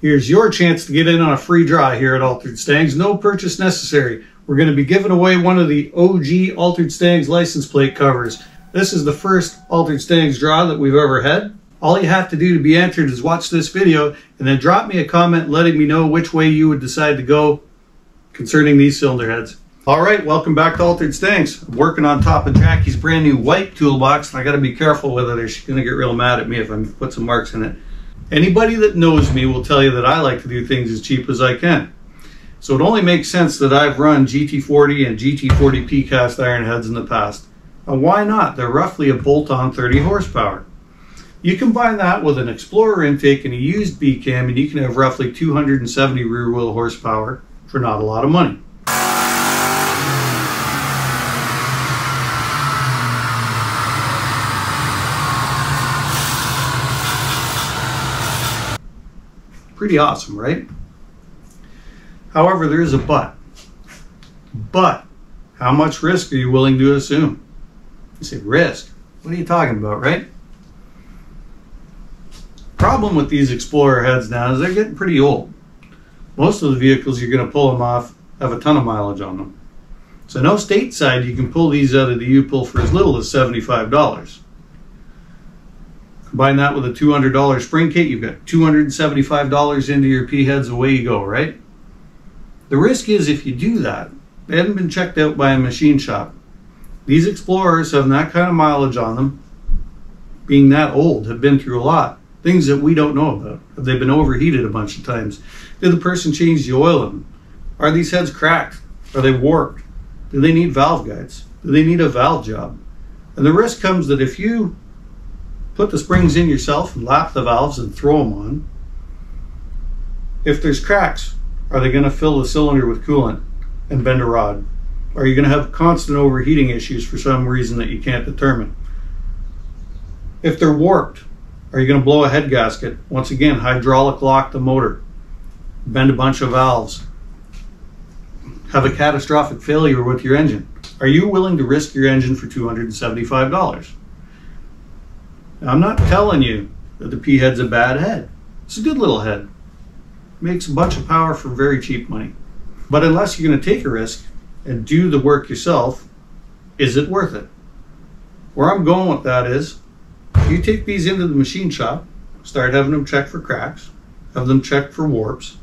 Here's your chance to get in on a free draw here at Altered Stangs. No purchase necessary. We're going to be giving away one of the OG Altered Stangs license plate covers. This is the first Altered Stangs draw that we've ever had. All you have to do to be entered is watch this video and then drop me a comment letting me know which way you would decide to go concerning these cylinder heads. Alright, welcome back to Altered Stangs. I'm working on top of Jackie's brand new white toolbox, and I got to be careful with it or she's going to get real mad at me if I put some marks in it. Anybody that knows me will tell you that I like to do things as cheap as I can. So it only makes sense that I've run GT40 and GT40P cast iron heads in the past. And why not? They're roughly a bolt-on 30 horsepower. You combine that with an Explorer intake and a used B-cam and you can have roughly 270 rear wheel horsepower for not a lot of money. Pretty awesome, right? However, there is a but. But, how much risk are you willing to assume? You say, risk? What are you talking about, right? Problem with these Explorer heads now is they're getting pretty old. Most of the vehicles you're going to pull them off have a ton of mileage on them. So no stateside you can pull these out of the U-pull for as little as $75. Combine that with a $200 spring kit, you've got $275 into your P-heads, away you go, right? The risk is if you do that, they haven't been checked out by a machine shop. These Explorers have that kind of mileage on them, being that old, have been through a lot. Things that we don't know about. Have they been overheated a bunch of times? Did the person change the oil in them? Are these heads cracked? Are they warped? Do they need valve guides? Do they need a valve job? And the risk comes that if you put the springs in yourself and lap the valves and throw them on, if there's cracks, are they going to fill the cylinder with coolant and bend a rod? Are you going to have constant overheating issues for some reason that you can't determine? If they're warped, are you going to blow a head gasket? Once again, hydraulic lock the motor, bend a bunch of valves, have a catastrophic failure with your engine. Are you willing to risk your engine for $275? Now, I'm not telling you that the P-head's a bad head. It's a good little head. Makes a bunch of power for very cheap money. But unless you're going to take a risk and do the work yourself, is it worth it? Where I'm going with that is, you take these into the machine shop, start having them checked for cracks, have them checked for warps,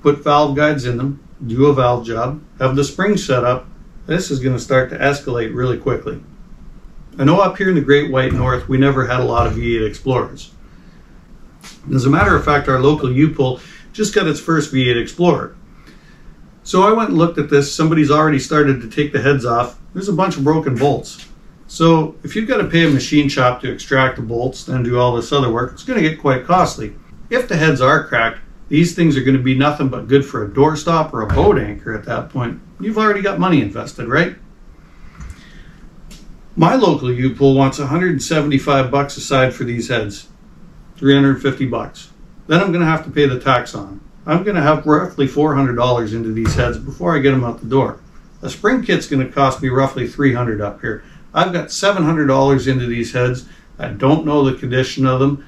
put valve guides in them, do a valve job, have the springs set up, this is going to start to escalate really quickly. I know up here in the Great White North, we never had a lot of V8 Explorers. As a matter of fact, our local U-pull just got its first V8 Explorer. So I went and looked at this. Somebody's already started to take the heads off. There's a bunch of broken bolts. So if you've got to pay a machine shop to extract the bolts, then do all this other work, it's going to get quite costly. If the heads are cracked, these things are going to be nothing but good for a doorstop or a boat anchor at that point. You've already got money invested, right? My local U-pull wants $175 aside for these heads, $350. Then I'm going to have to pay the tax on them. I'm going to have roughly $400 into these heads before I get them out the door. A spring kit's going to cost me roughly $300 up here. I've got $700 into these heads. I don't know the condition of them.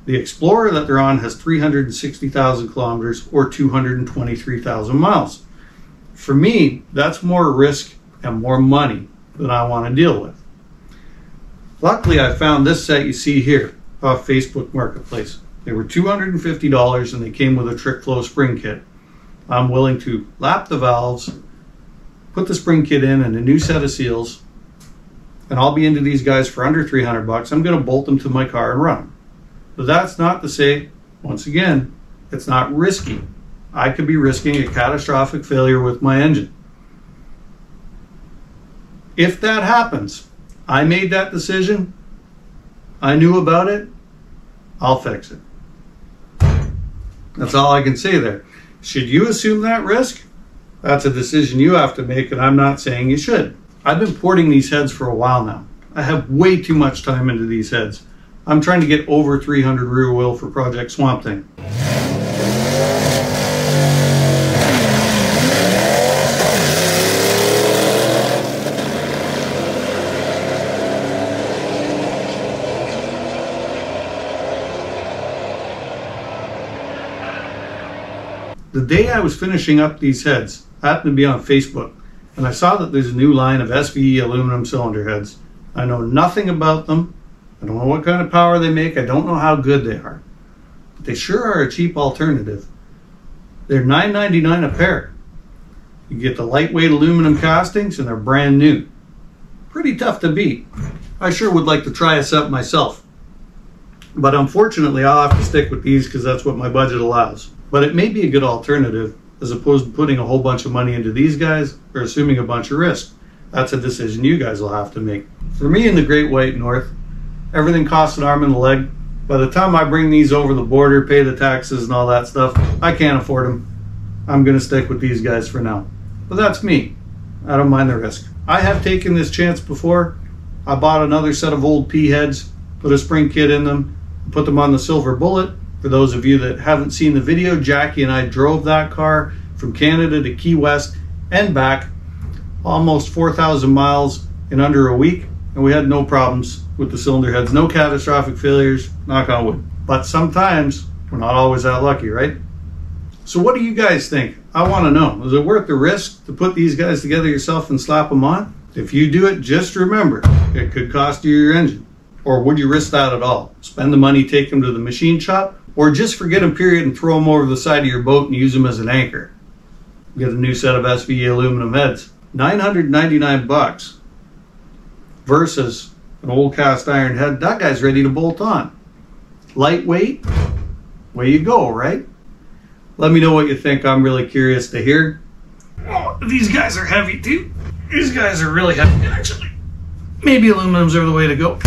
The Explorer that they're on has 360,000 kilometers or 223,000 miles. For me, that's more risk and more money than I want to deal with. Luckily, I found this set you see here off Facebook Marketplace. They were $250 and they came with a trick flow spring kit. I'm willing to lap the valves, put the spring kit in and a new set of seals, and I'll be into these guys for under $300. I'm going to bolt them to my car and run them. But that's not to say, once again, it's not risky. I could be risking a catastrophic failure with my engine. If that happens, I made that decision, I knew about it, I'll fix it. That's all I can say there. Should you assume that risk? That's a decision you have to make, and I'm not saying you should. I've been porting these heads for a while now. I have way too much time into these heads. I'm trying to get over 300 rear wheel for Project Swamp Thing. The day I was finishing up these heads, I happened to be on Facebook, and I saw that there's a new line of SVE aluminum cylinder heads. I know nothing about them. I don't know what kind of power they make. I don't know how good they are. But they sure are a cheap alternative. They're $9.99 a pair. You get the lightweight aluminum castings, and they're brand new. Pretty tough to beat. I sure would like to try a set myself. But unfortunately, I'll have to stick with these because that's what my budget allows. But it may be a good alternative as opposed to putting a whole bunch of money into these guys or assuming a bunch of risk. That's a decision you guys will have to make. For me in the Great White North, everything costs an arm and a leg. By the time I bring these over the border, pay the taxes and all that stuff, I can't afford them. I'm going to stick with these guys for now. But that's me. I don't mind the risk. I have taken this chance before. I bought another set of old P heads, put a spring kit in them, put them on the Silver Bullet. For those of you that haven't seen the video, Jackie and I drove that car from Canada to Key West and back, almost 4,000 miles in under a week, and we had no problems with the cylinder heads, no catastrophic failures, knock on wood. But sometimes we're not always that lucky, right? So what do you guys think? I want to know. Is it worth the risk to put these guys together yourself and slap them on? If you do it, just remember, it could cost you your engine. Or would you risk that at all? Spend the money, take them to the machine shop, or just forget them, period, and throw them over the side of your boat and use them as an anchor. Get a new set of SVE aluminum heads. $999 versus an old cast iron head. That guy's ready to bolt on. Lightweight, way you go, right? Let me know what you think. I'm really curious to hear. Oh, these guys are heavy too. These guys are really heavy, actually. Maybe aluminums are the way to go.